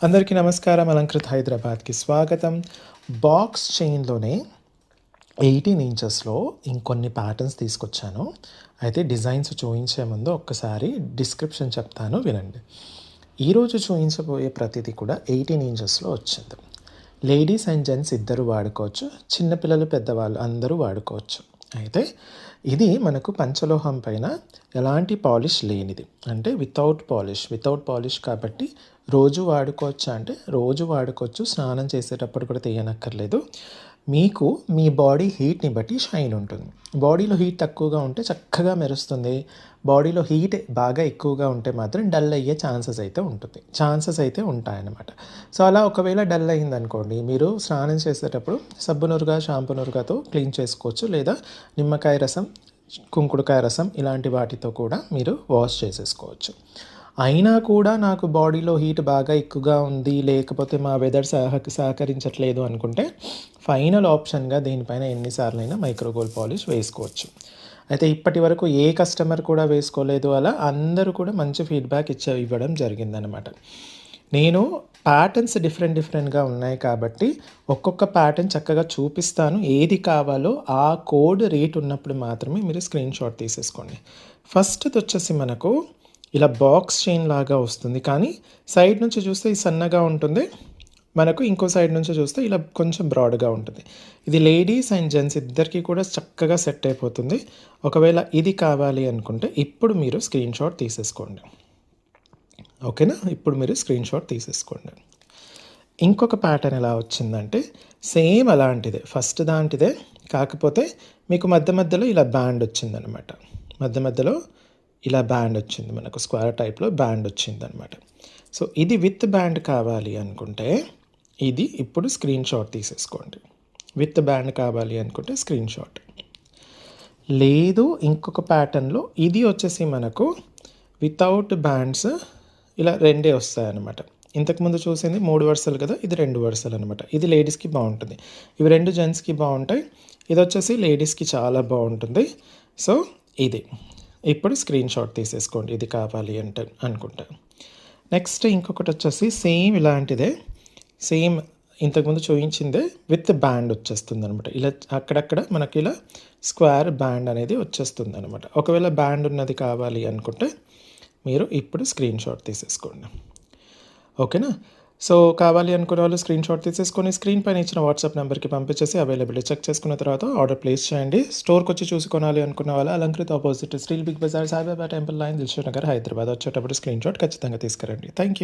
అందరికీ నమస్కారం. అలంకృత్ హైదరాబాద్కి స్వాగతం. బాక్స్ చైన్లోనే 18 ఇంచెస్లో ఇంకొన్ని ప్యాటర్న్స్ తీసుకొచ్చాను. అయితే డిజైన్స్ చూపించే ముందు ఒక్కసారి డిస్క్రిప్షన్ చెప్తాను, వినండి. ఈరోజు చూపించబోయే ప్రతిదీ కూడా 18 ఇంచెస్లో వచ్చింది. లేడీస్ అండ్ జెంట్స్ ఇద్దరు వాడుకోవచ్చు, చిన్నపిల్లలు పెద్దవాళ్ళు అందరూ వాడుకోవచ్చు. అయితే ఇది మనకు పంచలోహం పైన ఎలాంటి పాలిష్ లేనిది, అంటే వితౌట్ పాలిష్ కాబట్టి రోజు వాడుకోవచ్చు, అంటే రోజు వాడుకోవచ్చు. స్నానం చేసేటప్పుడు కూడా తీయనక్కర్లేదు. మీకు మీ బాడీ హీట్ని బట్టి షైన్ ఉంటుంది. బాడీలో హీట్ తక్కువగా ఉంటే చక్కగా మెరుస్తుంది. బాడీలో హీట్ బాగా ఎక్కువగా ఉంటే మాత్రం డల్ అయ్యే ఛాన్సెస్ అయితే ఉంటాయన్నమాట. సో అలా ఒకవేళ డల్ అయిందనుకోండి, మీరు స్నానం చేసేటప్పుడు సబ్బు నురుగా, షాంపూ నురుగాతో క్లీన్ చేసుకోవచ్చు, లేదా నిమ్మకాయ రసం, కుంకుడుకాయ రసం ఇలాంటి వాటితో కూడా మీరు వాష్ చేసేసుకోవచ్చు. అయినా కూడా నాకు బాడీలో హీట్ బాగా ఎక్కువగా ఉంది, లేకపోతే మా వెదర్ సహకరించట్లేదు అనుకుంటే ఫైనల్ ఆప్షన్గా దీనిపైన ఎన్నిసార్లైనా మైక్రోగోల్డ్ పాలిష్ వేసుకోవచ్చు. అయితే ఇప్పటి వరకు ఏ కస్టమర్ కూడా వేసుకోలేదు, అలా అందరూ కూడా మంచి ఫీడ్బ్యాక్ ఇవ్వడం జరిగిందనమాట. నేను ప్యాటర్న్స్ డిఫరెంట్గా ఉన్నాయి కాబట్టి ఒక్కొక్క ప్యాటర్న్ చక్కగా చూపిస్తాను. ఏది కావాలో ఆ కోడ్ రేట్ ఉన్నప్పుడు మాత్రమే మీరు స్క్రీన్ షాట్ తీసేసుకోండి. ఫస్ట్ది వచ్చేసి మనకు ఇలా బాక్స్ చైన్ లాగా వస్తుంది, కానీ సైడ్ నుంచి చూస్తే ఇది సన్నగా ఉంటుంది, మనకు ఇంకో సైడ్ నుంచి చూస్తే ఇలా కొంచెం బ్రాడ్గా ఉంటుంది. ఇది లేడీస్ అండ్ జెంట్స్ ఇద్దరికి కూడా చక్కగా సెట్ అయిపోతుంది. ఒకవేళ ఇది కావాలి అనుకుంటే ఇప్పుడు మీరు స్క్రీన్ షాట్ తీసేసుకోండి. ఓకేనా, ఇప్పుడు మీరు స్క్రీన్ షాట్ తీసేసుకోండి. ఇంకొక ప్యాటర్న్ ఎలా వచ్చిందంటే సేమ్ అలాంటిదే, ఫస్ట్ దాంటిదే, కాకపోతే మీకు మధ్యలో ఇలా బ్యాండ్ వచ్చిందనమాట. మధ్యలో ఇలా బ్యాండ్ వచ్చింది, మనకు స్క్వేర్ టైప్లో బ్యాండ్ వచ్చిందనమాట. సో ఇది విత్ బ్యాండ్ కావాలి అనుకుంటే ఇది ఇప్పుడు స్క్రీన్ షాట్ తీసేసుకోండి. విత్ బ్యాండ్ కావాలి అనుకుంటే స్క్రీన్ షాట్. లేదు ఇంకొక ప్యాటర్న్లో ఇది వచ్చేసి మనకు వితౌట్ బ్యాండ్స్ ఇలా రెండే వస్తాయన్నమాట. ఇంతకుముందు చూసింది 3 వరుసలు కదా, ఇది 2 వరుసలు అనమాట. ఇది లేడీస్కి బాగుంటుంది, ఇవి 2 జెంట్స్కి బాగుంటాయి. ఇది వచ్చేసి లేడీస్కి చాలా బాగుంటుంది. సో ఇది ఇప్పుడు స్క్రీన్ షాట్ తీసేసుకోండి, ఇది కావాలి అంటే అనుకుంటా. నెక్స్ట్ ఇంకొకటి వచ్చేసి సేమ్ ఇలాంటిదే, సేమ్ ఇంతకుముందు చూపించిందే విత్ బ్యాండ్ వచ్చేస్తుంది అనమాట. ఇలా అక్కడక్కడ మనకి ఇలా స్క్వేర్ బ్యాండ్ అనేది వచ్చేస్తుంది అనమాట. ఒకవేళ బ్యాండ్ ఉన్నది కావాలి అనుకుంటే మీరు ఇప్పుడు స్క్రీన్ షాట్ తీసేసుకోండి. ఓకేనా. సో కావాలి అనుకునే వాళ్ళు స్క్రీన్ షాట్ తీసేసుకొని స్క్రీన్ పైన ఇచ్చిన వాట్సాప్ నెంబర్కి పంపించేసి అవైలబిలిటీ చెక్ చేసుకున్న తర్వాత ఆర్డర్ ప్లేస్ చేయండి. స్టోర్కి వచ్చి చూసి కొనాలి అనుకున్న వాళ్ళు Alankrit opposite steel Big Bazaar, Saibaba temple line, Dilsukhnagar, Hyderabad వచ్చేటప్పుడు స్క్రీన్ షాట్ ఖచ్చితంగా తీసుకురండి. Thank you.